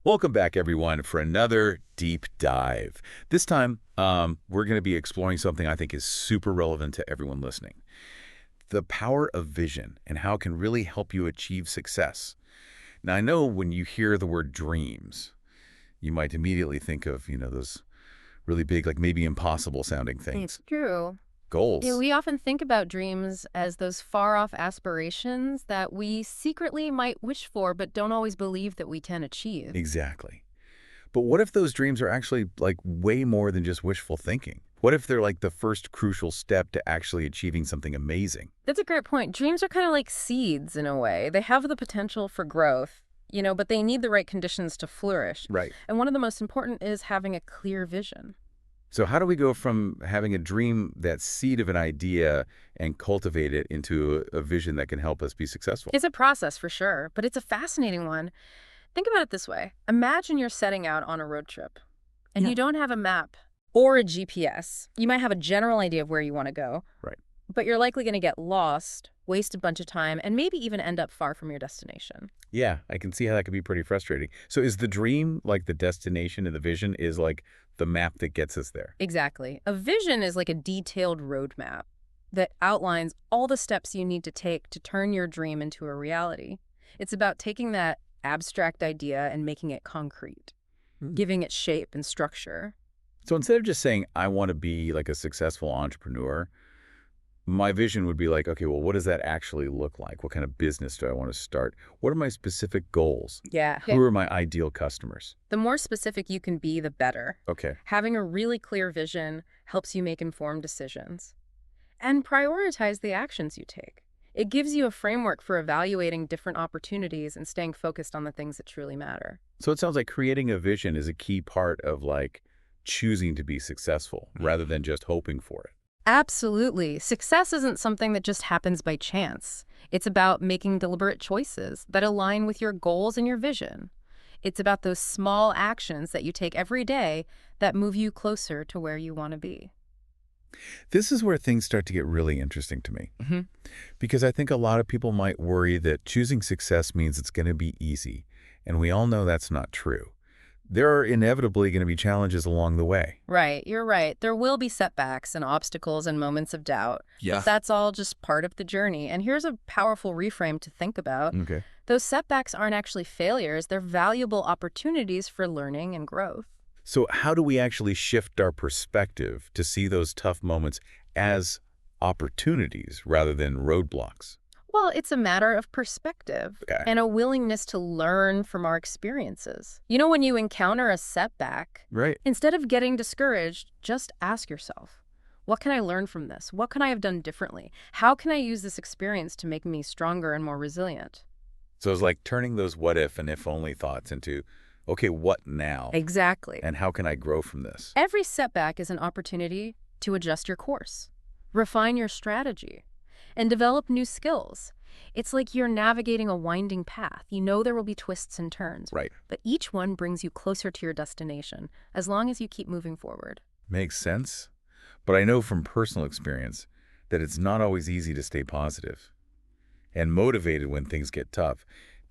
Welcome back, everyone, for another deep dive. This time, we're going to be exploring something I think is super relevant to everyone listening. The power of vision and how it can really help you achieve success. Now, I know when you hear the word dreams, you might immediately think of, those really big, like maybe impossible sounding It's things. true. Yeah, Goals. we often think about dreams as those far-off aspirations that we secretly might wish for but don't always believe that we can achieve. Exactly. But what if those dreams are actually like way more than just wishful thinking? What if they're like the first crucial step to actually achieving something amazing? That's a great point. Dreams are kind of like seeds in a way. They have the potential for growth, but they need the right conditions to flourish. Right. And one of the most important is having a clear vision. So how do we go from having a dream, that seed of an idea, and cultivate it into a vision that can help us be successful? It's a process for sure, but it's a fascinating one. Think about it this way. Imagine you're setting out on a road trip and Yeah. you don't have a map or a GPS. You might have a general idea of where you want to go, Right. but you're likely going to get lost, waste a bunch of time, and maybe even end up far from your destination. Yeah, I can see how that could be pretty frustrating. So is the dream like the destination, and the vision is like the map that gets us there? Exactly. A vision is like a detailed roadmap that outlines all the steps you need to take to turn your dream into a reality. It's about taking that abstract idea and making it concrete, giving it shape and structure. So instead of just saying, I want to be like a successful entrepreneur, my vision would be like, okay, well, what does that actually look like? What kind of business do I want to start? What are my specific goals? Yeah. Who are my ideal customers? The more specific you can be, the better. Okay. Having a really clear vision helps you make informed decisions and prioritize the actions you take. It gives you a framework for evaluating different opportunities and staying focused on the things that truly matter. So it sounds like creating a vision is a key part of like choosing to be successful rather than just hoping for it. Absolutely. Success isn't something that just happens by chance. It's about making deliberate choices that align with your goals and your vision. It's about those small actions that you take every day that move you closer to where you want to be. This is where things start to get really interesting to me Hmm. because I think a lot of people might worry that choosing success means it's going to be easy. And we all know that's not true. There are inevitably going to be challenges along the way. Right, you're right. There will be setbacks and obstacles and moments of doubt. Yeah. But that's all just part of the journey. And here's a powerful reframe to think about. Okay. Those setbacks aren't actually failures, they're valuable opportunities for learning and growth. So how do we actually shift our perspective to see those tough moments as opportunities rather than roadblocks? Well, it's a matter of perspective Okay. and a willingness to learn from our experiences. When you encounter a setback, Right. instead of getting discouraged, just ask yourself, what can I learn from this? What can I have done differently? How can I use this experience to make me stronger and more resilient? So it's like turning those what if and if only thoughts into, okay, what now? Exactly. And how can I grow from this? Every setback is an opportunity to adjust your course, refine your strategy, and develop new skills. It's like you're navigating a winding path. You know there will be twists and turns, Right. but each one brings you closer to your destination as long as you keep moving forward. Makes sense. But I know from personal experience that it's not always easy to stay positive and motivated when things get tough.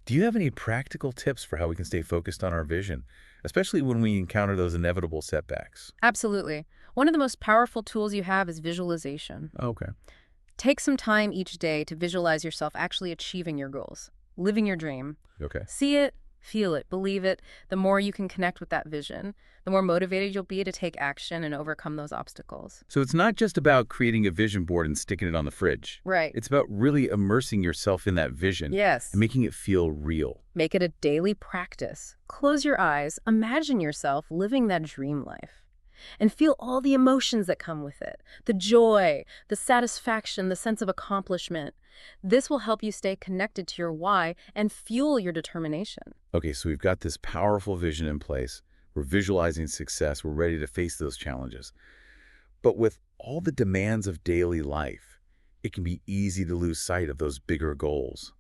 Do you have any practical tips for how we can stay focused on our vision, especially when we encounter those inevitable setbacks? Absolutely. One of the most powerful tools you have is visualization. Okay. Take some time each day to visualize yourself actually achieving your goals, living your dream. Okay. See it, feel it, believe it. The more you can connect with that vision, the more motivated you'll be to take action and overcome those obstacles. So it's not just about creating a vision board and sticking it on the fridge. Right. It's about really immersing yourself in that vision Yes. and making it feel real. Make it a daily practice. Close your eyes, imagine yourself living that dream life, and feel all the emotions that come with it. The joy, the satisfaction, the sense of accomplishment. This will help you stay connected to your why and fuel your determination. Okay, so we've got this powerful vision in place. We're visualizing success. We're ready to face those challenges. But with all the demands of daily life, it can be easy to lose sight of those bigger goals.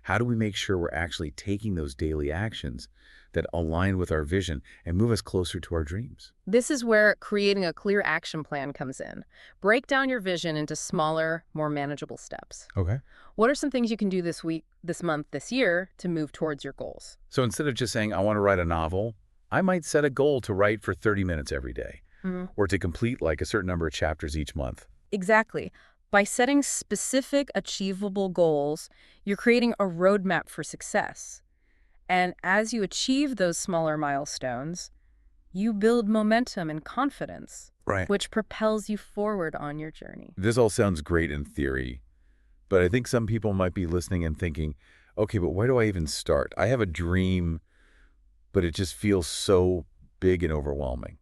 How do we make sure we're actually taking those daily actions that align with our vision and move us closer to our dreams. This is where creating a clear action plan comes in. Break down your vision into smaller, more manageable steps. Okay. What are some things you can do this week, this month, this year to move towards your goals? So instead of just saying, I want to write a novel, I might set a goal to write for 30 minutes every day Mhm. or to complete like a certain number of chapters each month. Exactly. By setting specific, achievable goals, you're creating a roadmap for success. And as you achieve those smaller milestones, you build momentum and confidence, Right. which propels you forward on your journey. This all sounds great in theory, but I think some people might be listening and thinking, okay, but where do I even start? I have a dream, but it just feels so big and overwhelming.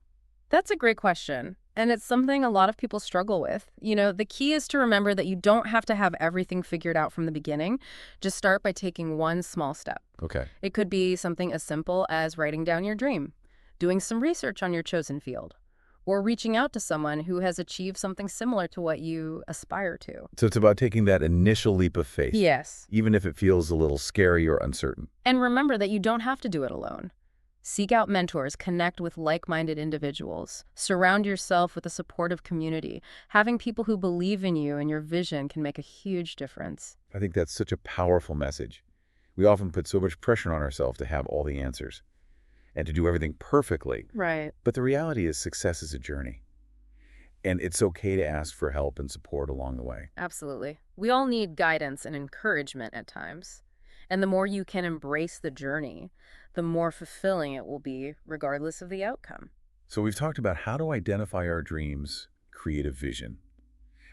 That's a great question. And it's something a lot of people struggle with. The key is to remember that you don't have to have everything figured out from the beginning. Just start by taking one small step. Okay. It could be something as simple as writing down your dream, doing some research on your chosen field, or reaching out to someone who has achieved something similar to what you aspire to. So it's about taking that initial leap of faith, Yes. even if it feels a little scary or uncertain. And remember that you don't have to do it alone. Seek out mentors, connect with like-minded individuals, surround yourself with a supportive community. Having people who believe in you and your vision can make a huge difference. I think that's such a powerful message. We often put so much pressure on ourselves to have all the answers and to do everything perfectly. Right. But the reality is success is a journey. And it's okay to ask for help and support along the way. Absolutely. We all need guidance and encouragement at times. And the more you can embrace the journey, the more fulfilling it will be, regardless of the outcome. So we've talked about how to identify our dreams, create a vision,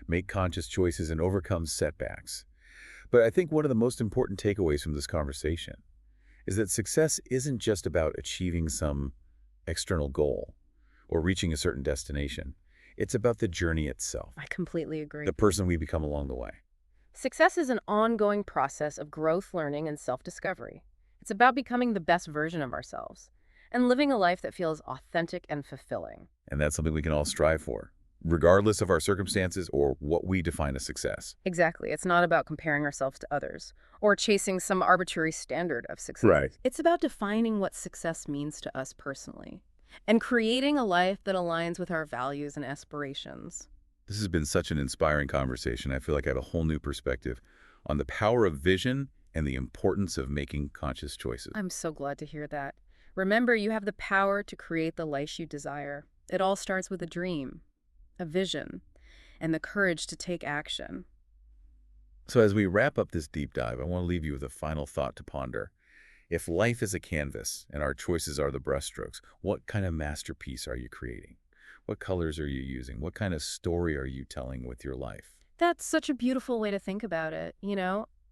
make conscious choices, and overcome setbacks. But I think one of the most important takeaways from this conversation is that success isn't just about achieving some external goal or reaching a certain destination. It's about the journey itself, I completely agree. the person we become along the way. Success is an ongoing process of growth, learning, and self-discovery. It's about becoming the best version of ourselves and living a life that feels authentic and fulfilling. And that's something we can all strive for, regardless of our circumstances or what we define as success. Exactly. It's not about comparing ourselves to others or chasing some arbitrary standard of success. Right. It's about defining what success means to us personally and creating a life that aligns with our values and aspirations. This has been such an inspiring conversation. I feel like I have a whole new perspective on the power of vision and the importance of making conscious choices. I'm so glad to hear that. Remember, you have the power to create the life you desire. It all starts with a dream, a vision, and the courage to take action. So as we wrap up this deep dive, I want to leave you with a final thought to ponder. If life is a canvas and our choices are the brushstrokes, what kind of masterpiece are you creating? What colors are you using? What kind of story are you telling with your life? That's such a beautiful way to think about it.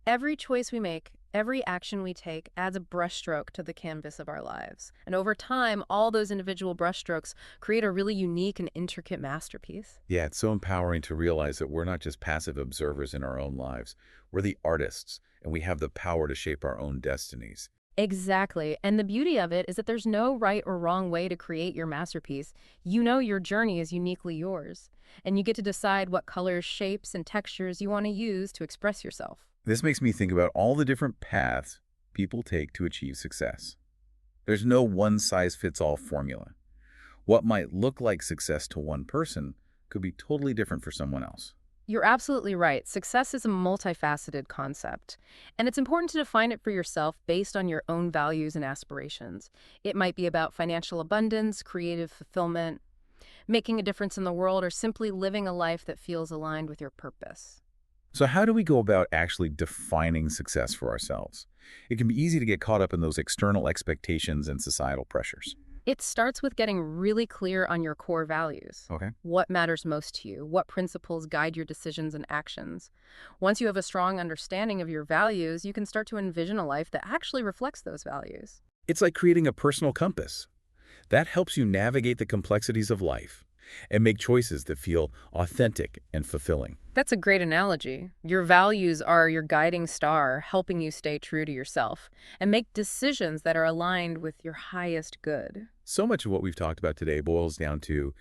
Every choice we make, every action we take adds a brushstroke to the canvas of our lives. And over time, all those individual brushstrokes create a really unique and intricate masterpiece. Yeah, it's so empowering to realize that we're not just passive observers in our own lives. We're the artists, and we have the power to shape our own destinies. Exactly. And the beauty of it is that there's no right or wrong way to create your masterpiece. Your journey is uniquely yours, and you get to decide what colors, shapes, and textures you want to use to express yourself. This makes me think about all the different paths people take to achieve success. There's no one-size-fits-all formula. What might look like success to one person could be totally different for someone else. You're absolutely right. Success is a multifaceted concept, and it's important to define it for yourself based on your own values and aspirations. It might be about financial abundance, creative fulfillment, making a difference in the world, or simply living a life that feels aligned with your purpose. So how do we go about actually defining success for ourselves? It can be easy to get caught up in those external expectations and societal pressures. It starts with getting really clear on your core values. Okay. What matters most to you? What principles guide your decisions and actions? Once you have a strong understanding of your values, you can start to envision a life that actually reflects those values. It's like creating a personal compass. That helps you navigate the complexities of life and make choices that feel authentic and fulfilling. That's a great analogy. Your values are your guiding star, helping you stay true to yourself and make decisions that are aligned with your highest good. So much of what we've talked about today boils down to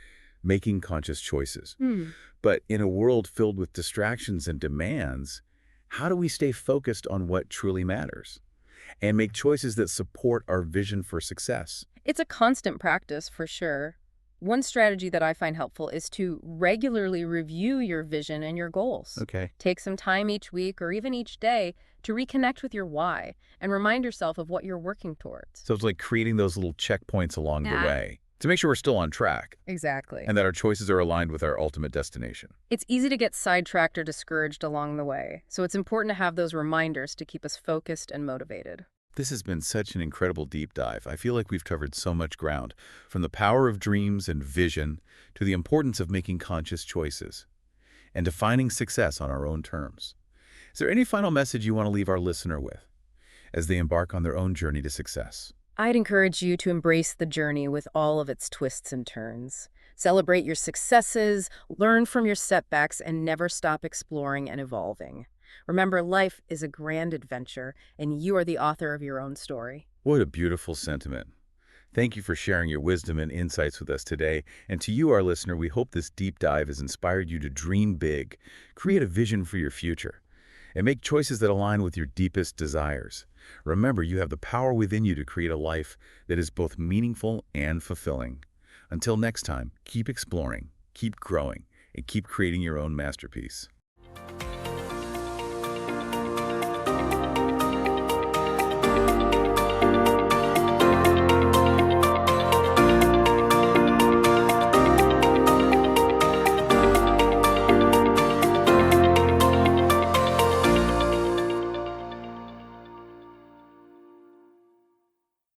making conscious choices. Hmm. But in a world filled with distractions and demands, how do we stay focused on what truly matters? and make choices that support our vision for success. It's a constant practice for sure. One strategy that I find helpful is to regularly review your vision and your goals. Okay. Take some time each week or even each day to reconnect with your why and remind yourself of what you're working towards. So it's like creating those little checkpoints along the way to make sure we're still on track Exactly. and that our choices are aligned with our ultimate destination. It's easy to get sidetracked or discouraged along the way, so it's important to have those reminders to keep us focused and motivated. This has been such an incredible deep dive. I feel like we've covered so much ground, from the power of dreams and vision to the importance of making conscious choices and defining success on our own terms. Is there any final message you want to leave our listener with as they embark on their own journey to success? I'd encourage you to embrace the journey with all of its twists and turns. Celebrate your successes, learn from your setbacks, and never stop exploring and evolving. Remember, life is a grand adventure, and you are the author of your own story. What a beautiful sentiment. Thank you for sharing your wisdom and insights with us today. And to you, our listener, we hope this deep dive has inspired you to dream big, create a vision for your future, and make choices that align with your deepest desires. Remember, you have the power within you to create a life that is both meaningful and fulfilling. Until next time, keep exploring, keep growing, and keep creating your own masterpiece.